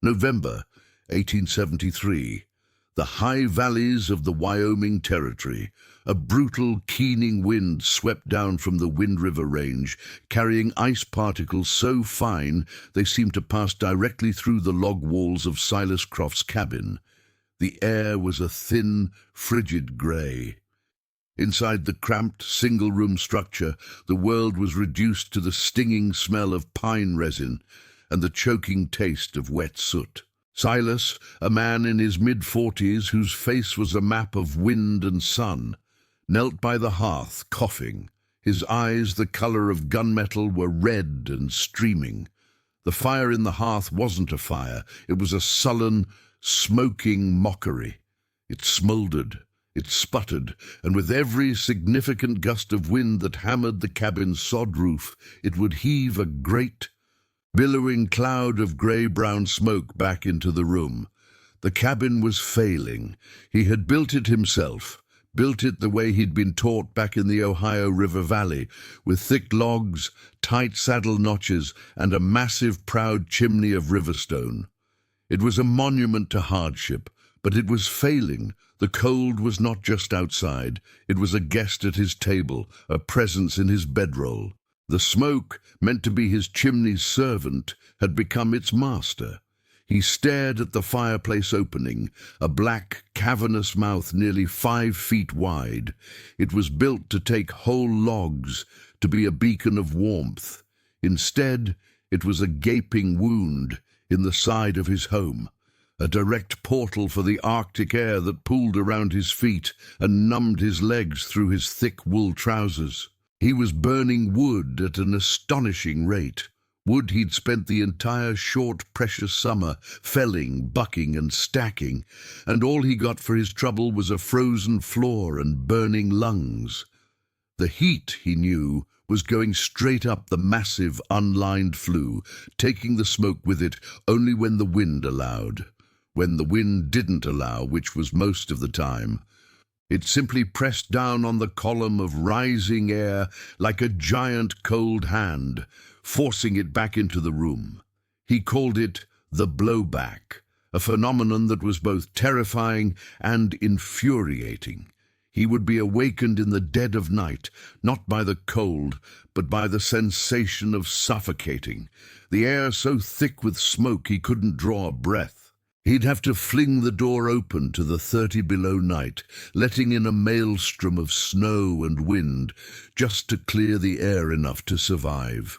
November 1873. The high valleys of the Wyoming Territory. A brutal, keening wind swept down from the Wind River Range, carrying ice particles so fine they seemed to pass directly through the log walls of Silas Croft's cabin. The air was a thin, frigid grey. Inside the cramped, single-room structure, the world was reduced to the stinging smell of pine resin and the choking taste of wet soot. Silas, a man in his mid-40s whose face was a map of wind and sun, knelt by the hearth, coughing. His eyes, the colour of gunmetal, were red and streaming. The fire in the hearth wasn't a fire. It was a sullen, smoking mockery. It smouldered, it sputtered, and with every significant gust of wind that hammered the cabin's sod roof, it would heave a great, billowing cloud of grey-brown smoke back into the room. The cabin was failing. He had built it himself, built it the way he'd been taught back in the Ohio River Valley, with thick logs, tight saddle notches, and a massive, proud chimney of riverstone. It was a monument to hardship, but it was failing. The cold was not just outside. It was a guest at his table, a presence in his bedroll. The smoke, meant to be his chimney's servant, had become its master. He stared at the fireplace opening, a black, cavernous mouth nearly 5 feet wide. It was built to take whole logs, to be a beacon of warmth. Instead, it was a gaping wound in the side of his home, a direct portal for the Arctic air that pooled around his feet and numbed his legs through his thick wool trousers. He was burning wood at an astonishing rate. Wood he'd spent the entire short, precious summer felling, bucking, and stacking, and all he got for his trouble was a frozen floor and burning lungs. The heat, he knew, was going straight up the massive, unlined flue, taking the smoke with it only when the wind allowed. When the wind didn't allow, which was most of the time, it simply pressed down on the column of rising air like a giant cold hand, forcing it back into the room. He called it the blowback, a phenomenon that was both terrifying and infuriating. He would be awakened in the dead of night, not by the cold, but by the sensation of suffocating, the air so thick with smoke he couldn't draw a breath. He'd have to fling the door open to the 30 below night, letting in a maelstrom of snow and wind, just to clear the air enough to survive.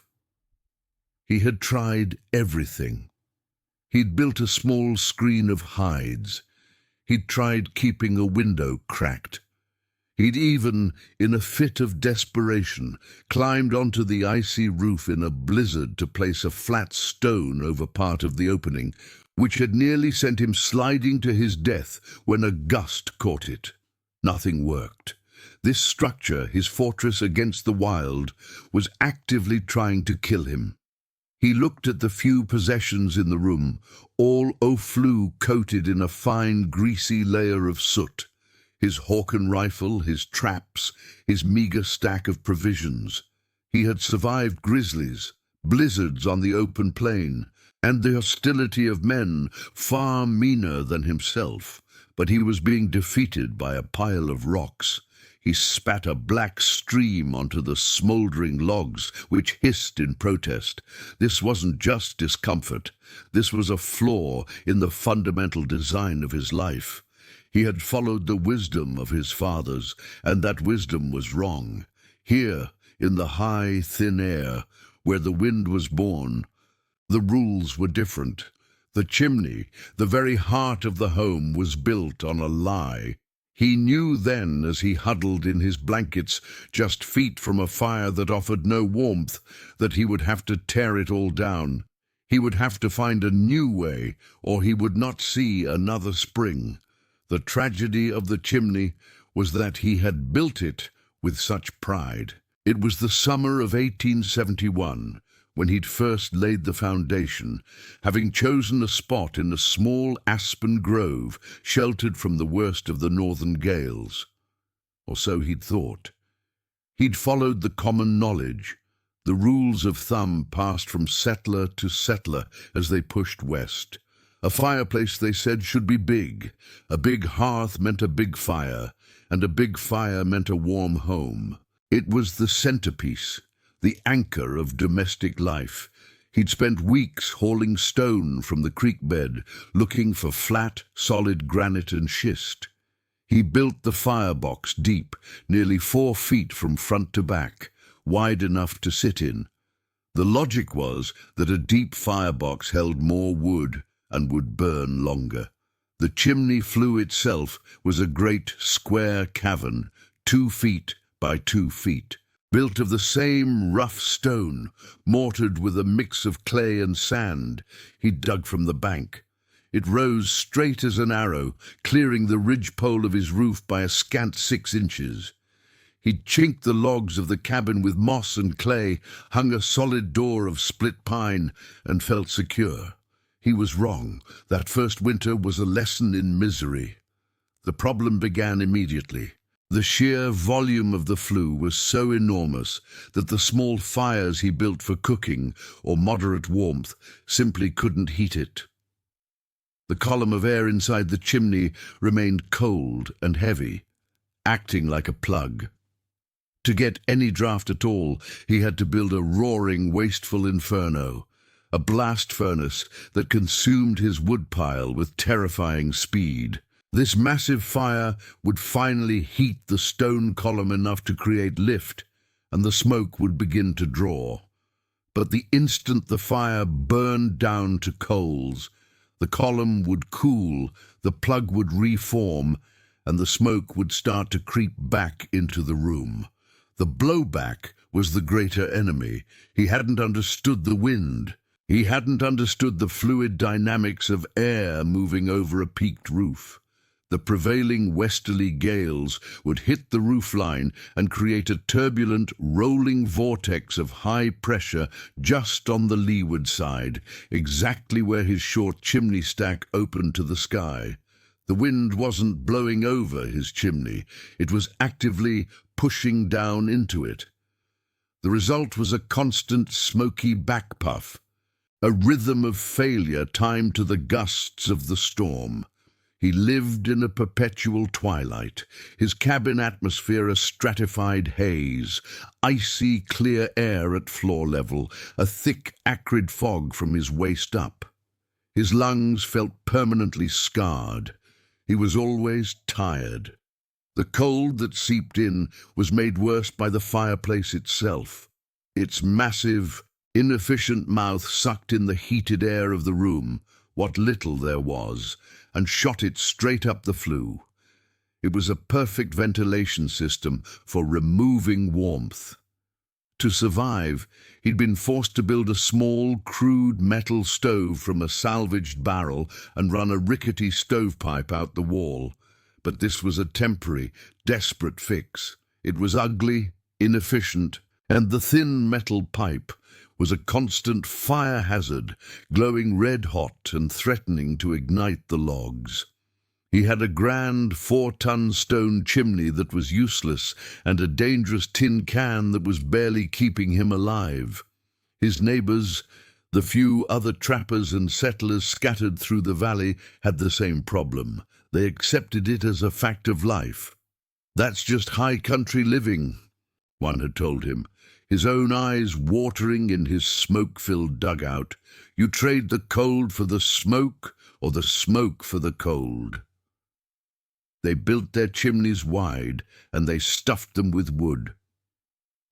He had tried everything. He'd built a small screen of hides. He'd tried keeping a window cracked. He'd even, in a fit of desperation, climbed onto the icy roof in a blizzard to place a flat stone over part of the opening, which had nearly sent him sliding to his death when a gust caught it. Nothing worked. This structure, his fortress against the wild, was actively trying to kill him. He looked at the few possessions in the room, all au flue coated in a fine, greasy layer of soot. His Hawken rifle, his traps, his meagre stack of provisions. He had survived grizzlies, blizzards on the open plain, and the hostility of men far meaner than himself, but he was being defeated by a pile of rocks. He spat a black stream onto the smouldering logs, which hissed in protest. This wasn't just discomfort. This was a flaw in the fundamental design of his life. He had followed the wisdom of his fathers, and that wisdom was wrong. Here, in the high, thin air, where the wind was born, the rules were different. The chimney, the very heart of the home, was built on a lie. He knew then, as he huddled in his blankets just feet from a fire that offered no warmth, that he would have to tear it all down. He would have to find a new way, or he would not see another spring. The tragedy of the chimney was that he had built it with such pride. It was the summer of 1871, when he'd first laid the foundation, having chosen a spot in a small aspen grove sheltered from the worst of the northern gales. Or so he'd thought. He'd followed the common knowledge, the rules of thumb passed from settler to settler as they pushed west. A fireplace, they said, should be big. A big hearth meant a big fire, and a big fire meant a warm home. It was the centerpiece, the anchor of domestic life. He'd spent weeks hauling stone from the creek bed, looking for flat, solid granite and schist. He built the firebox deep, nearly 4 feet from front to back, wide enough to sit in. The logic was that a deep firebox held more wood and would burn longer. The chimney flue itself was a great square cavern, 2 feet by 2 feet, built of the same rough stone, mortared with a mix of clay and sand he'd dug from the bank. It rose straight as an arrow, clearing the ridgepole of his roof by a scant 6 inches. He'd chinked the logs of the cabin with moss and clay, hung a solid door of split pine, and felt secure. He was wrong. That first winter was a lesson in misery. The problem began immediately. The sheer volume of the flue was so enormous that the small fires he built for cooking or moderate warmth simply couldn't heat it. The column of air inside the chimney remained cold and heavy, acting like a plug. To get any draft at all, he had to build a roaring, wasteful inferno, a blast furnace that consumed his woodpile with terrifying speed. This massive fire would finally heat the stone column enough to create lift, and the smoke would begin to draw. But the instant the fire burned down to coals, the column would cool, the plug would reform, and the smoke would start to creep back into the room. The blowback was the greater enemy. He hadn't understood the wind. He hadn't understood the fluid dynamics of air moving over a peaked roof. The prevailing westerly gales would hit the roofline and create a turbulent, rolling vortex of high pressure just on the leeward side, exactly where his short chimney stack opened to the sky. The wind wasn't blowing over his chimney. It was actively pushing down into it. The result was a constant smoky backpuff, a rhythm of failure timed to the gusts of the storm. He lived in a perpetual twilight, his cabin atmosphere a stratified haze, icy clear air at floor level, a thick acrid fog from his waist up. His lungs felt permanently scarred. He was always tired. The cold that seeped in was made worse by the fireplace itself. Its massive, inefficient mouth sucked in the heated air of the room, what little there was, and shot it straight up the flue. It was a perfect ventilation system for removing warmth. To survive, he'd been forced to build a small, crude metal stove from a salvaged barrel and run a rickety stovepipe out the wall. But this was a temporary, desperate fix. It was ugly, inefficient, and the thin metal pipe was a constant fire hazard, glowing red-hot and threatening to ignite the logs. He had a grand 4-ton stone chimney that was useless and a dangerous tin can that was barely keeping him alive. His neighbors, the few other trappers and settlers scattered through the valley, had the same problem. They accepted it as a fact of life. "That's just high country living," one had told him, his own eyes watering in his smoke-filled dugout. "You trade the cold for the smoke or the smoke for the cold." They built their chimneys wide, and they stuffed them with wood.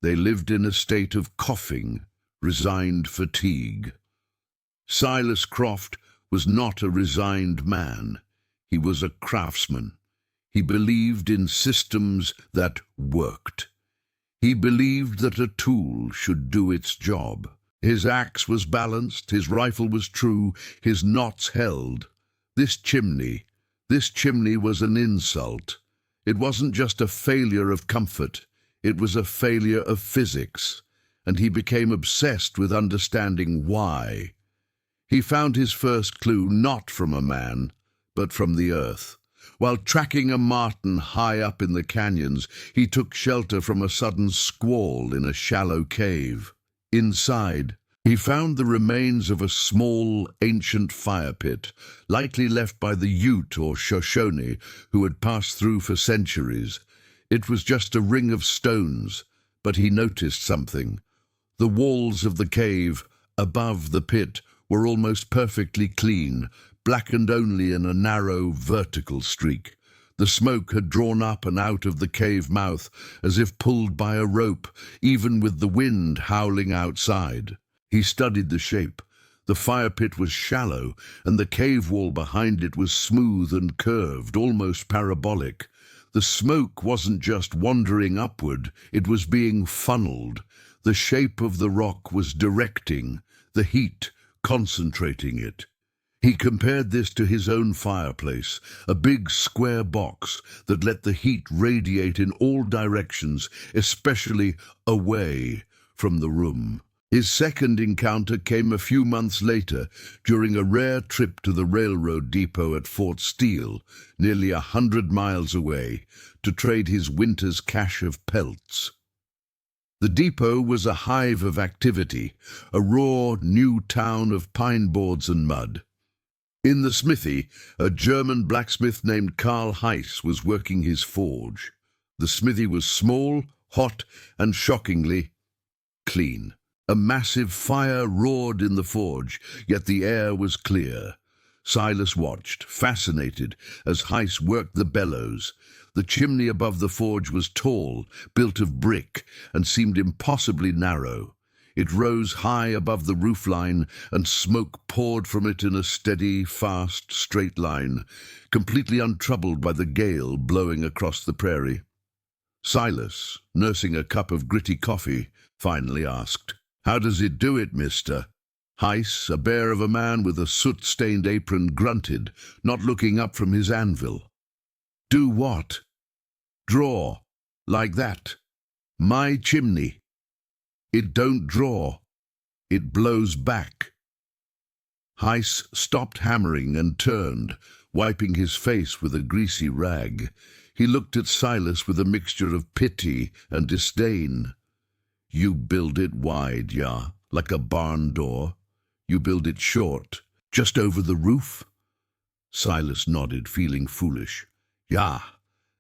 They lived in a state of coughing, resigned fatigue. Silas Croft was not a resigned man. He was a craftsman. He believed in systems that worked. He believed that a tool should do its job. His axe was balanced, his rifle was true, his knots held. This chimney was an insult. It wasn't just a failure of comfort, it was a failure of physics, and he became obsessed with understanding why. He found his first clue not from a man, but from the earth. While tracking a marten high up in the canyons, he took shelter from a sudden squall in a shallow cave. Inside, He found the remains of a small, ancient fire pit, likely left by the Ute or Shoshone who had passed through for centuries. It was just a ring of stones, but he noticed something. The walls of the cave, above the pit, were almost perfectly clean, blackened only in a narrow, vertical streak. The smoke had drawn up and out of the cave mouth, as if pulled by a rope, even with the wind howling outside. He studied the shape. The fire pit was shallow, and the cave wall behind it was smooth and curved, almost parabolic. The smoke wasn't just wandering upward, it was being funneled. The shape of the rock was directing, the heat concentrating it. He compared this to his own fireplace, a big square box that let the heat radiate in all directions, especially away from the room. His second encounter came a few months later, during a rare trip to the railroad depot at Fort Steele, nearly 100 miles away, to trade his winter's cache of pelts. The depot was a hive of activity, a raw, new town of pine boards and mud. In the smithy, a German blacksmith named Karl Heiss was working his forge. The smithy was small, hot, and shockingly clean. A massive fire roared in the forge, yet the air was clear. Silas watched, fascinated, as Heiss worked the bellows. The chimney above the forge was tall, built of brick, and seemed impossibly narrow. It rose high above the roofline, and smoke poured from it in a steady, fast, straight line, completely untroubled by the gale blowing across the prairie. Silas, nursing a cup of gritty coffee, finally asked, "How does it do it, mister?" Heiss, a bear of a man with a soot-stained apron, grunted, not looking up from his anvil. "Do what?" "Draw. Like that. My chimney. It don't draw. It blows back." Heiss stopped hammering and turned, wiping his face with a greasy rag. He looked at Silas with a mixture of pity and disdain. "You build it wide, yeah, like a barn door. You build it short, just over the roof?" Silas nodded, feeling foolish. "Ja,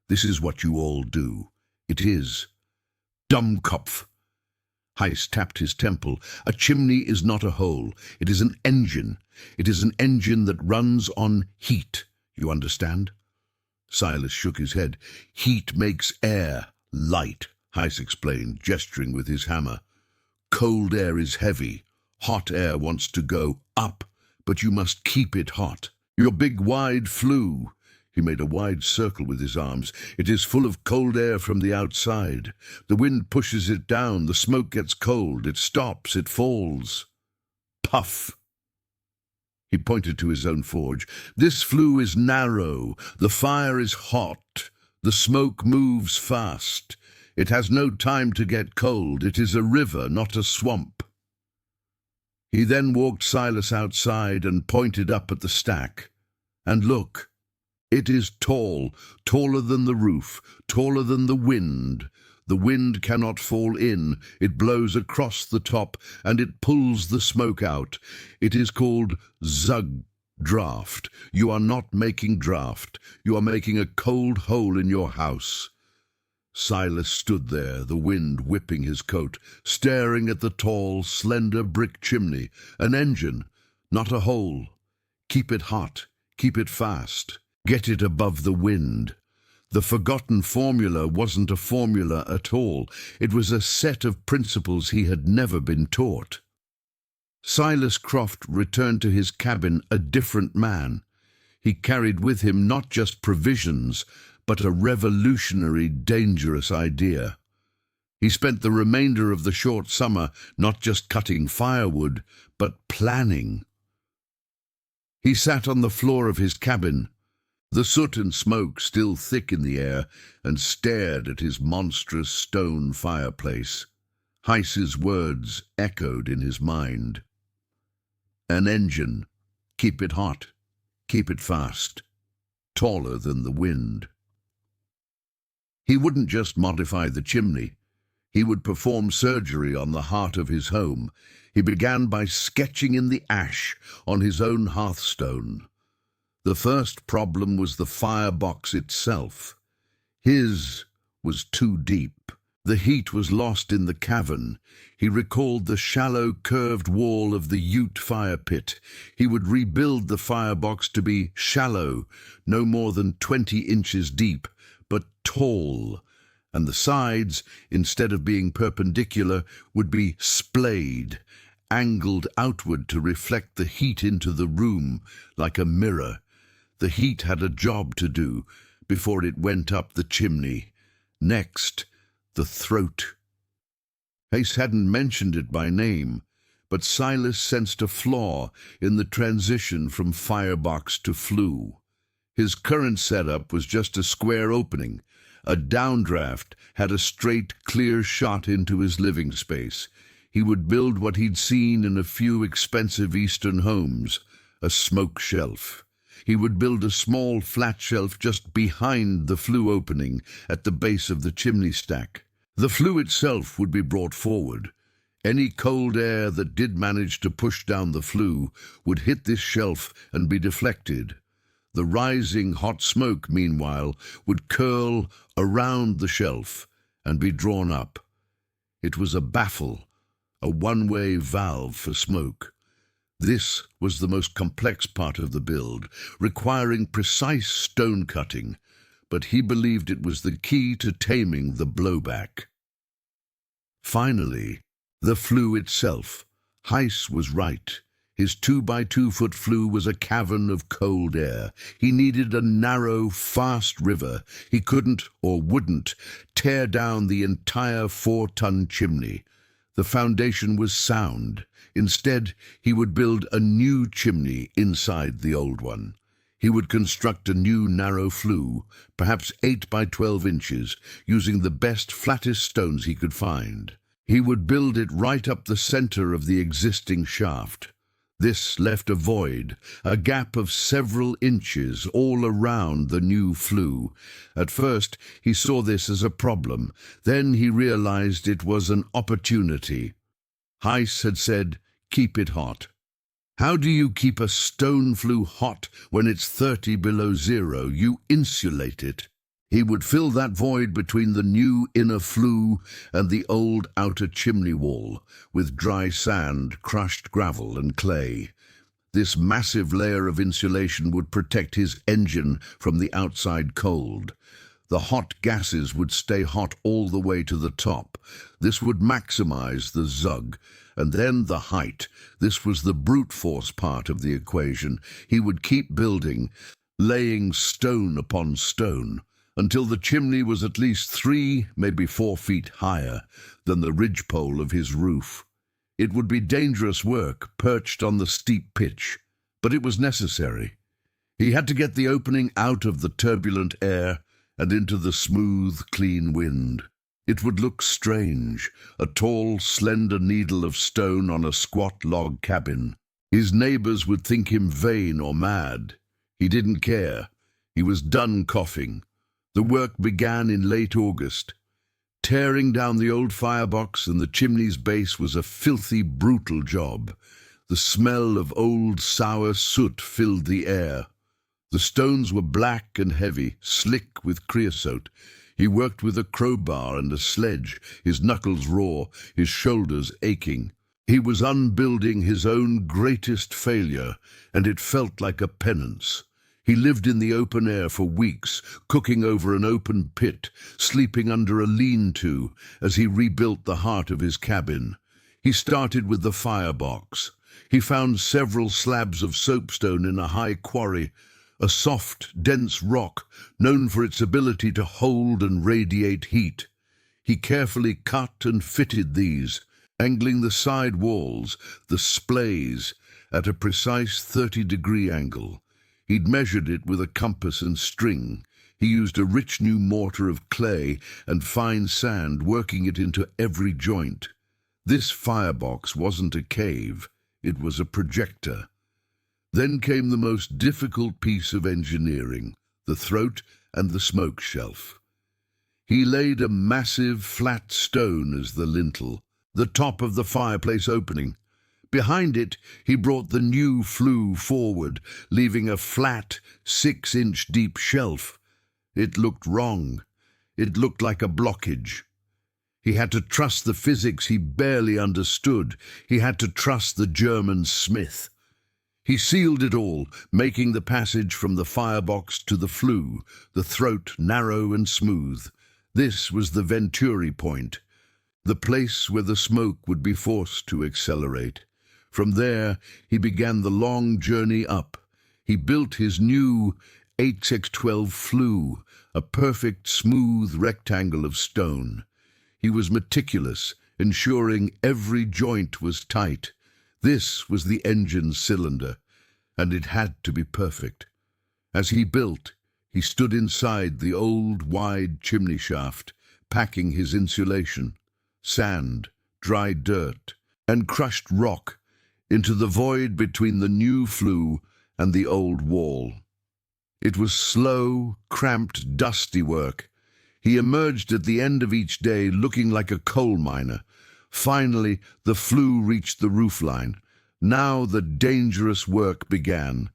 this is what you all do. It is. Dummkopf." Heiss tapped his temple. "A chimney is not a hole. It is an engine. It is an engine that runs on heat. You understand?" Silas shook his head. "Heat makes air light," Heiss explained, gesturing with his hammer. "Cold air is heavy. Hot air wants to go up, but you must keep it hot. Your big wide flue," he made a wide circle with his arms, "it is full of cold air from the outside. The wind pushes it down, the smoke gets cold, it stops, it falls. Puff." He pointed to his own forge. "This flue is narrow, the fire is hot, the smoke moves fast. It has no time to get cold. It is a river, not a swamp." He then walked Silas outside and pointed up at the stack. "And look, it is tall, taller than the roof, taller than the wind. The wind cannot fall in. It blows across the top, and it pulls the smoke out. It is called Zug draft. You are not making draft. You are making a cold hole in your house." Silas stood there, the wind whipping his coat, staring at the tall, slender brick chimney. An engine, not a hole. Keep it hot, keep it fast, get it above the wind. The forgotten formula wasn't a formula at all. It was a set of principles he had never been taught. Silas Croft returned to his cabin a different man. He carried with him not just provisions, but a revolutionary, dangerous idea. He spent the remainder of the short summer not just cutting firewood, but planning. He sat on the floor of his cabin, the soot and smoke still thick in the air, and stared at his monstrous stone fireplace. Heiss's words echoed in his mind. An engine. Keep it hot. Keep it fast. Taller than the wind. He wouldn't just modify the chimney. He would perform surgery on the heart of his home. He began by sketching in the ash on his own hearthstone. The first problem was the firebox itself. His was too deep. The heat was lost in the cavern. He recalled the shallow, curved wall of the Ute fire pit. He would rebuild the firebox to be shallow, no more than 20 inches deep, but tall, and the sides, instead of being perpendicular, would be splayed, angled outward to reflect the heat into the room like a mirror. The heat had a job to do before it went up the chimney. Next, the throat. Hayes hadn't mentioned it by name, but Silas sensed a flaw in the transition from firebox to flue. His current setup was just a square opening. A downdraft had a straight, clear shot into his living space. He would build what he'd seen in a few expensive Eastern homes, a smoke shelf. He would build a small flat shelf just behind the flue opening at the base of the chimney stack. The flue itself would be brought forward. Any cold air that did manage to push down the flue would hit this shelf and be deflected. The rising hot smoke, meanwhile, would curl around the shelf and be drawn up. It was a baffle, a one-way valve for smoke. This was the most complex part of the build, requiring precise stone cutting, but he believed it was the key to taming the blowback. Finally, the flue itself. Heiss was right. His 2-by-2-foot flue was a cavern of cold air. He needed a narrow, fast river. He couldn't, or wouldn't, tear down the entire 4-ton chimney. The foundation was sound. Instead, he would build a new chimney inside the old one. He would construct a new narrow flue, perhaps 8 by 12 inches, using the best, flattest stones he could find. He would build it right up the center of the existing shaft. This left a void, a gap of several inches all around the new flue. At first, he saw this as a problem. Then he realized it was an opportunity. Heiss had said, "Keep it hot." How do you keep a stone flue hot when it's 30 below zero? You insulate it. He would fill that void between the new inner flue and the old outer chimney wall with dry sand, crushed gravel and clay. This massive layer of insulation would protect his engine from the outside cold. The hot gases would stay hot all the way to the top. This would maximize the zug. And then the height. This was the brute force part of the equation. He would keep building, laying stone upon stone, until the chimney was at least 3, maybe 4 feet higher than the ridgepole of his roof. It would be dangerous work, perched on the steep pitch, but it was necessary. He had to get the opening out of the turbulent air and into the smooth, clean wind. It would look strange, a tall, slender needle of stone on a squat log cabin. His neighbors would think him vain or mad. He didn't care. He was done coughing. The work began in late August. Tearing down the old firebox and the chimney's base was a filthy, brutal job. The smell of old, sour soot filled the air. The stones were black and heavy, slick with creosote. He worked with a crowbar and a sledge, his knuckles raw, his shoulders aching. He was unbuilding his own greatest failure, and it felt like a penance. He lived in the open air for weeks, cooking over an open pit, sleeping under a lean-to as he rebuilt the heart of his cabin. He started with the firebox. He found several slabs of soapstone in a high quarry, a soft, dense rock known for its ability to hold and radiate heat. He carefully cut and fitted these, angling the side walls, the splays, at a precise 30-degree angle. He'd measured it with a compass and string. He used a rich new mortar of clay and fine sand, working it into every joint. This firebox wasn't a cave, it was a projector. Then came the most difficult piece of engineering, the throat and the smoke shelf. He laid a massive flat stone as the lintel, the top of the fireplace opening. Behind it, he brought the new flue forward, leaving a flat, 6-inch deep shelf. It looked wrong. It looked like a blockage. He had to trust the physics he barely understood. He had to trust the German smith. He sealed it all, making the passage from the firebox to the flue, the throat narrow and smooth. This was the Venturi point, the place where the smoke would be forced to accelerate. From there, he began the long journey up. He built his new 8x12 flue, a perfect, smooth rectangle of stone. He was meticulous, ensuring every joint was tight. This was the engine cylinder, and it had to be perfect. As he built, he stood inside the old, wide chimney shaft, packing his insulation, sand, dry dirt, and crushed rock into the void between the new flue and the old wall. It was slow, cramped, dusty work. He emerged at the end of each day looking like a coal miner. Finally, the flue reached the roofline. Now the dangerous work began.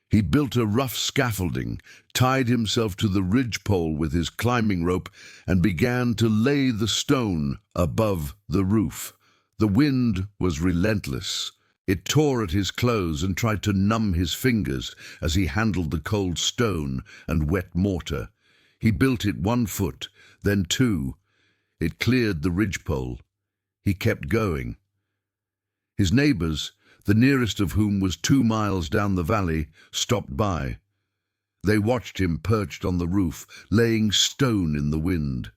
He built a rough scaffolding, tied himself to the ridgepole with his climbing rope, and began to lay the stone above the roof. The wind was relentless. It tore at his clothes and tried to numb his fingers as he handled the cold stone and wet mortar. He built it 1 foot, then 2. It cleared the ridgepole. He kept going. His neighbors, the nearest of whom was 2 miles down the valley, stopped by. They watched him perched on the roof, laying stone in the wind.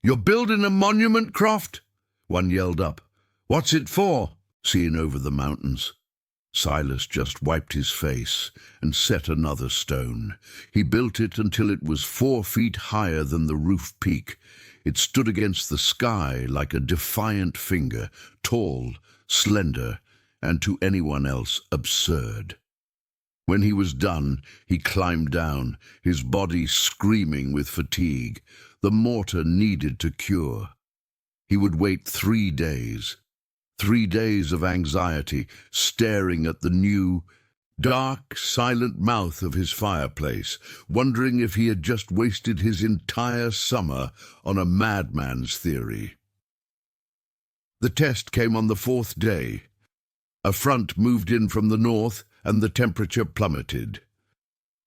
"You're building a monument, Croft?" one yelled up. "What's it for?" "Seeing over the mountains." Silas just wiped his face and set another stone. He built it until it was 4 feet higher than the roof peak. It stood against the sky like a defiant finger, tall, slender, and to anyone else absurd. When he was done, he climbed down, his body screaming with fatigue. The mortar needed to cure. He would wait 3 days. 3 days of anxiety, staring at the new, dark, silent mouth of his fireplace, wondering if he had just wasted his entire summer on a madman's theory. The test came on the 4th day. A front moved in from the north, and the temperature plummeted.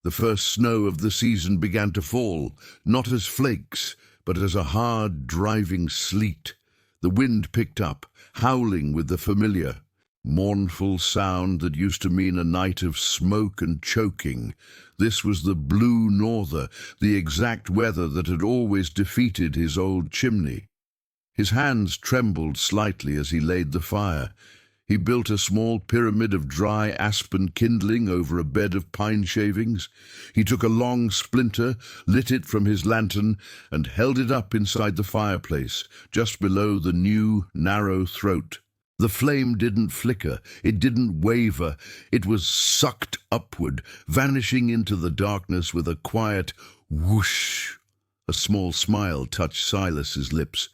The first snow of the season began to fall, not as flakes, but as a hard, driving sleet. The wind picked up, howling with the familiar, mournful sound that used to mean a night of smoke and choking. This was the blue norther, the exact weather that had always defeated his old chimney. His hands trembled slightly as he laid the fire. He built a small pyramid of dry aspen kindling over a bed of pine shavings. He took a long splinter, lit it from his lantern, and held it up inside the fireplace, just below the new, narrow throat. The flame didn't flicker, it didn't waver, it was sucked upward, vanishing into the darkness with a quiet whoosh. A small smile touched Silas's lips.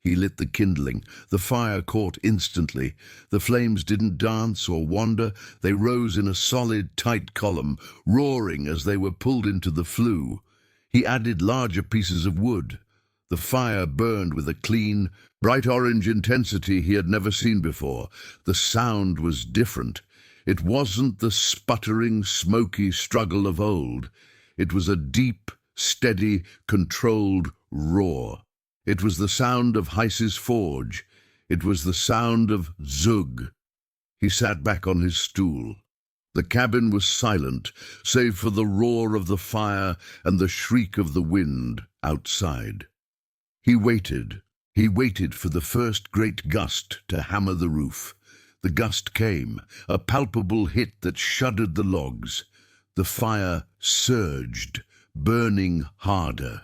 He lit the kindling. The fire caught instantly. The flames didn't dance or wander. They rose in a solid, tight column, roaring as they were pulled into the flue. He added larger pieces of wood. The fire burned with a clean, bright orange intensity he had never seen before. The sound was different. It wasn't the sputtering, smoky struggle of old. It was a deep, steady, controlled roar. It was the sound of Heiss's forge. It was the sound of Zug. He sat back on his stool. The cabin was silent, save for the roar of the fire and the shriek of the wind outside. He waited. He waited for the first great gust to hammer the roof. The gust came, a palpable hit that shuddered the logs. The fire surged, burning harder.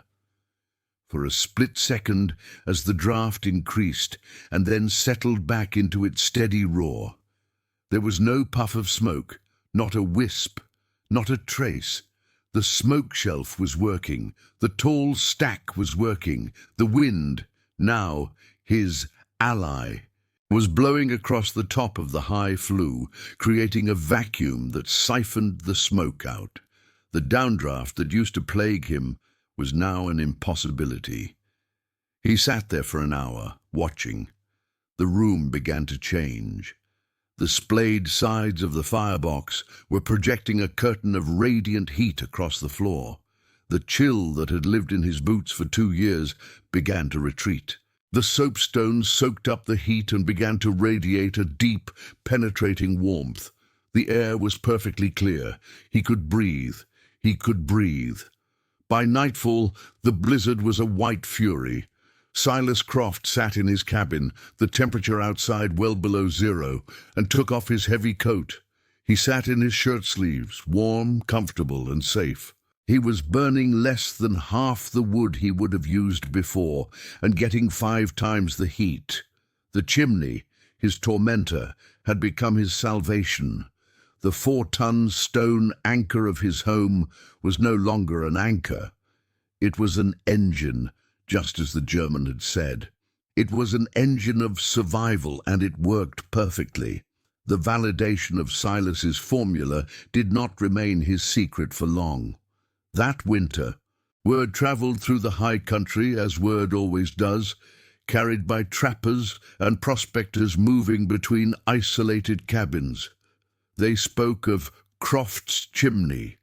For a split second, as the draft increased, and then settled back into its steady roar. There was no puff of smoke, not a wisp, not a trace. The smoke shelf was working. The tall stack was working. The wind, now his ally, was blowing across the top of the high flue, creating a vacuum that siphoned the smoke out. The downdraft that used to plague him was now an impossibility. He sat there for an hour, watching. The room began to change. The splayed sides of the firebox were projecting a curtain of radiant heat across the floor. The chill that had lived in his boots for 2 years began to retreat. The soapstone soaked up the heat and began to radiate a deep, penetrating warmth. The air was perfectly clear. He could breathe. He could breathe. By nightfall, the blizzard was a white fury. Silas Croft sat in his cabin, the temperature outside well below zero, and took off his heavy coat. He sat in his shirt sleeves, warm, comfortable, and safe. He was burning less than half the wood he would have used before, and getting 5 times the heat. The chimney, his tormentor, had become his salvation. The 4-ton stone anchor of his home was no longer an anchor. It was an engine, just as the German had said. It was an engine of survival, and it worked perfectly. The validation of Silas's formula did not remain his secret for long. That winter, word travelled through the high country, as word always does, carried by trappers and prospectors moving between isolated cabins. They spoke of Croft's Chimney.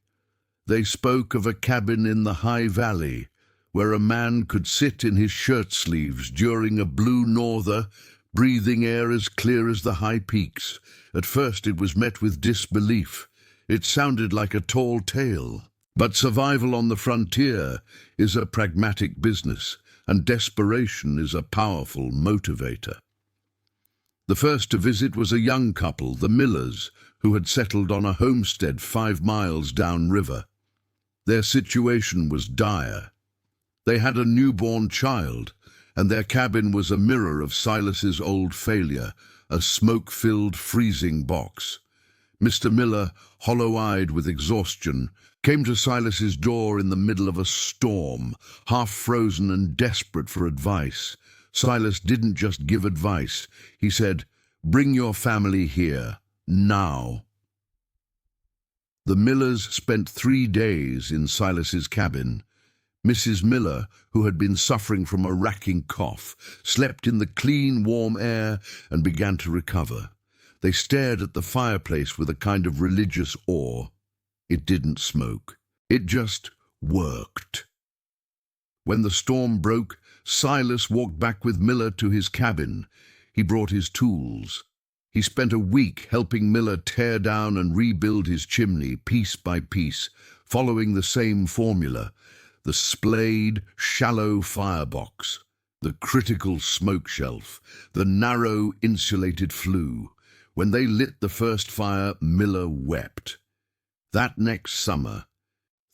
They spoke of a cabin in the high valley, where a man could sit in his shirt sleeves during a blue norther, breathing air as clear as the high peaks. At first it was met with disbelief. It sounded like a tall tale. But survival on the frontier is a pragmatic business, and desperation is a powerful motivator. The first to visit was a young couple, the Millers, who had settled on a homestead 5 miles downriver. Their situation was dire. They had a newborn child, and their cabin was a mirror of Silas's old failure, a smoke-filled freezing box. Mr. Miller, hollow-eyed with exhaustion, came to Silas's door in the middle of a storm, half-frozen and desperate for advice. Silas didn't just give advice. He said, "Bring your family here, now." The Millers spent 3 days in Silas's cabin. Mrs. Miller, who had been suffering from a racking cough, slept in the clean, warm air and began to recover. They stared at the fireplace with a kind of religious awe. It didn't smoke. It just worked. When the storm broke, Silas walked back with Miller to his cabin. He brought his tools. He spent a week helping Miller tear down and rebuild his chimney piece by piece, following the same formula: the splayed, shallow firebox, the critical smoke shelf, the narrow, insulated flue. When they lit the first fire, Miller wept. That next summer,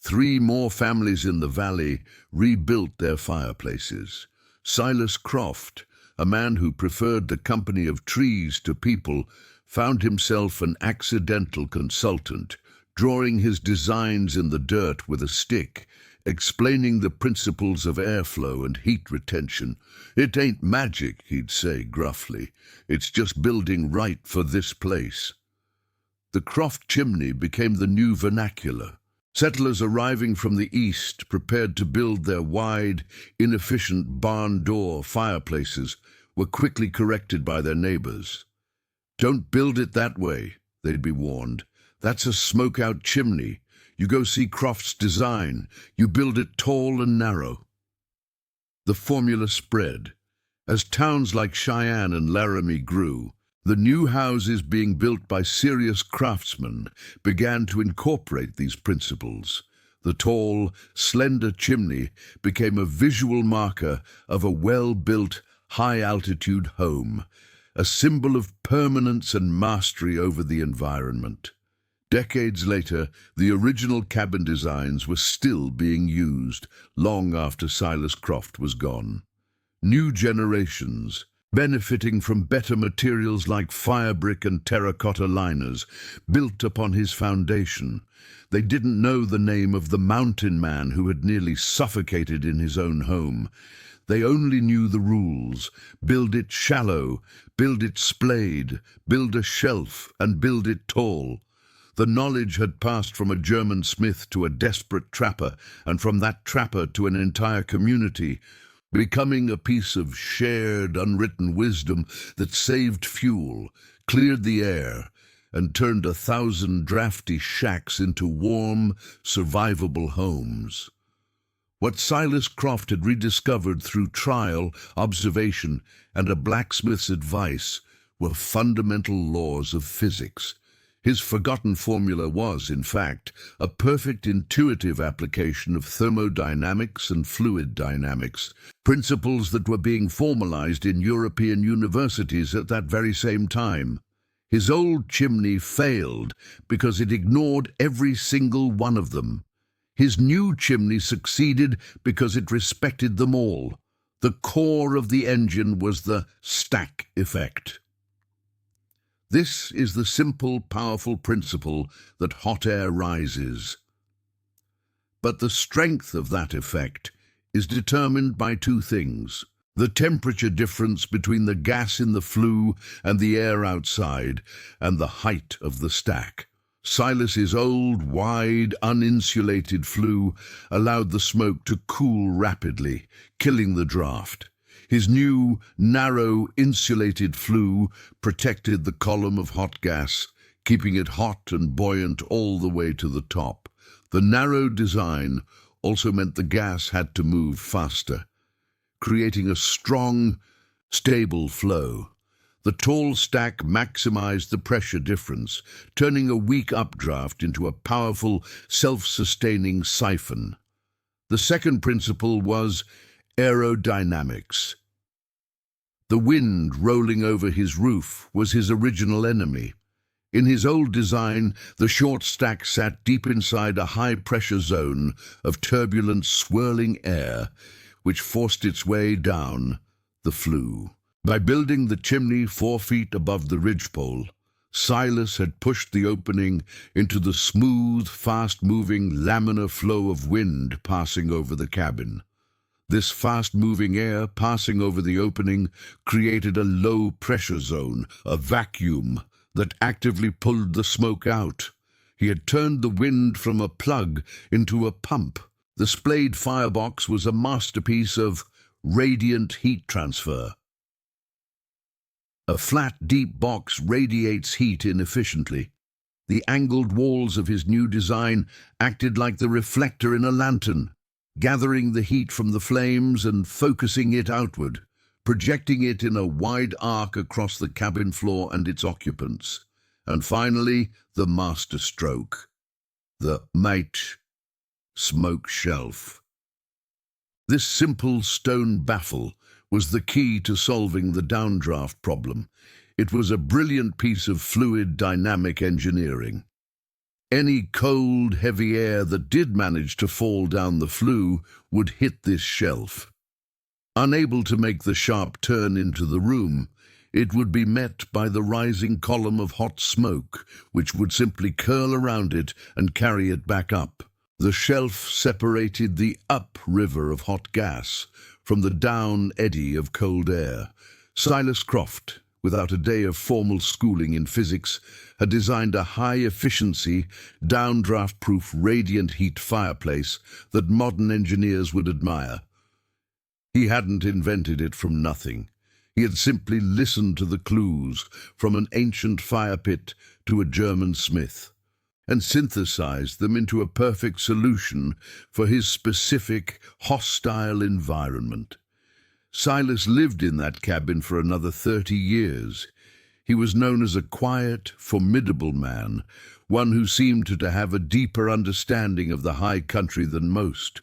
3 more families in the valley rebuilt their fireplaces. Silas Croft, a man who preferred the company of trees to people, found himself an accidental consultant, drawing his designs in the dirt with a stick, explaining the principles of airflow and heat retention. "It ain't magic," he'd say gruffly. "It's just building right for this place." The Croft chimney became the new vernacular. Settlers arriving from the east, prepared to build their wide, inefficient barn-door fireplaces, were quickly corrected by their neighbors. "Don't build it that way," they'd be warned. "That's a smoke-out chimney. You go see Croft's design. You build it tall and narrow." The formula spread. As towns like Cheyenne and Laramie grew, the new houses being built by serious craftsmen began to incorporate these principles. The tall, slender chimney became a visual marker of a well-built, high-altitude home, a symbol of permanence and mastery over the environment. Decades later, the original cabin designs were still being used, long after Silas Croft was gone. New generations, benefiting from better materials like firebrick and terracotta liners, built upon his foundation. They didn't know the name of the mountain man who had nearly suffocated in his own home. They only knew the rules: build it shallow, build it splayed, build a shelf, and build it tall. The knowledge had passed from a German smith to a desperate trapper, and from that trapper to an entire community, becoming a piece of shared, unwritten wisdom that saved fuel, cleared the air, and turned 1,000 drafty shacks into warm, survivable homes. What Silas Croft had rediscovered through trial, observation, and a blacksmith's advice were fundamental laws of physics. His forgotten formula was, in fact, a perfect intuitive application of thermodynamics and fluid dynamics, principles that were being formalized in European universities at that very same time. His old chimney failed because it ignored every single one of them. His new chimney succeeded because it respected them all. The core of the engine was the stack effect. This is the simple, powerful principle that hot air rises. But the strength of that effect is determined by two things: the temperature difference between the gas in the flue and the air outside, and the height of the stack. Silas's old, wide, uninsulated flue allowed the smoke to cool rapidly, killing the draft. His new, narrow, insulated flue protected the column of hot gas, keeping it hot and buoyant all the way to the top. The narrow design also meant the gas had to move faster, creating a strong, stable flow. The tall stack maximized the pressure difference, turning a weak updraft into a powerful, self-sustaining siphon. The second principle was aerodynamics. The wind rolling over his roof was his original enemy. In his old design, the short stack sat deep inside a high-pressure zone of turbulent, swirling air, which forced its way down the flue. By building the chimney 4 feet above the ridgepole, Silas had pushed the opening into the smooth, fast-moving laminar flow of wind passing over the cabin. This fast-moving air passing over the opening created a low-pressure zone, a vacuum, that actively pulled the smoke out. He had turned the wind from a plug into a pump. The splayed firebox was a masterpiece of radiant heat transfer. A flat, deep box radiates heat inefficiently. The angled walls of his new design acted like the reflector in a lantern, gathering the heat from the flames and focusing it outward, projecting it in a wide arc across the cabin floor and its occupants. And finally, the master stroke, the mate smoke shelf. This simple stone baffle was the key to solving the downdraft problem. It was a brilliant piece of fluid dynamic engineering. Any cold, heavy air that did manage to fall down the flue would hit this shelf. Unable to make the sharp turn into the room, it would be met by the rising column of hot smoke, which would simply curl around it and carry it back up. The shelf separated the up river of hot gas from the down eddy of cold air. Silas Croft, without a day of formal schooling in physics, had designed a high-efficiency, downdraft-proof radiant heat fireplace that modern engineers would admire. He hadn't invented it from nothing. He had simply listened to the clues from an ancient fire pit to a German smith, and synthesized them into a perfect solution for his specific, hostile environment. Silas lived in that cabin for another 30 years. He was known as a quiet, formidable man, one who seemed to have a deeper understanding of the high country than most.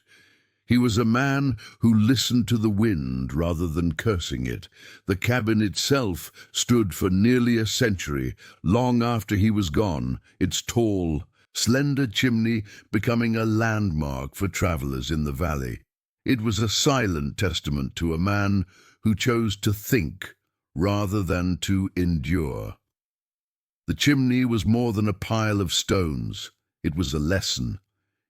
He was a man who listened to the wind rather than cursing it. The cabin itself stood for nearly a century, long after he was gone, its tall, slender chimney becoming a landmark for travelers in the valley. It was a silent testament to a man who chose to think rather than to endure. The chimney was more than a pile of stones. It was a lesson.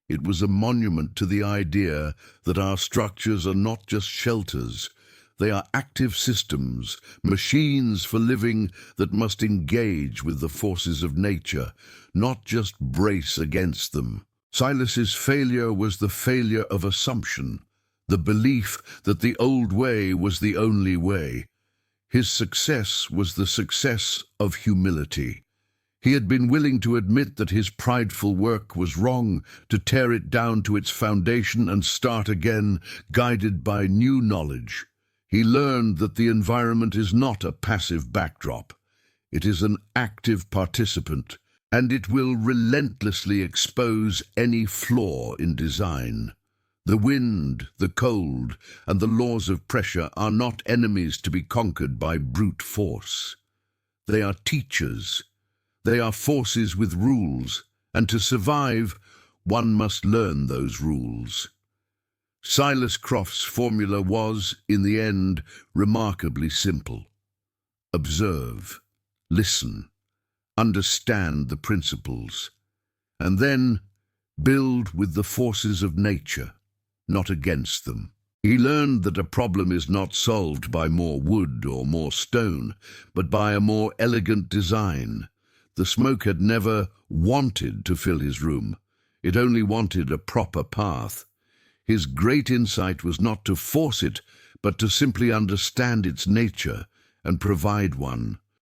It was a monument to the idea that our structures are not just shelters. They are active systems, machines for living that must engage with the forces of nature, not just brace against them. Silas's failure was the failure of assumption, the belief that the old way was the only way. His success was the success of humility. He had been willing to admit that his prideful work was wrong, to tear it down to its foundation and start again, guided by new knowledge. He learned that the environment is not a passive backdrop. It is an active participant, and it will relentlessly expose any flaw in design. The wind, the cold, and the laws of pressure are not enemies to be conquered by brute force. They are teachers. They are forces with rules, and to survive, one must learn those rules. Silas Croft's formula was, in the end, remarkably simple. Observe, listen, understand the principles, and then build with the forces of nature, not against them. He learned that a problem is not solved by more wood or more stone, but by a more elegant design. The smoke had never wanted to fill his room. It only wanted a proper path. His great insight was not to force it, but to simply understand its nature and provide one.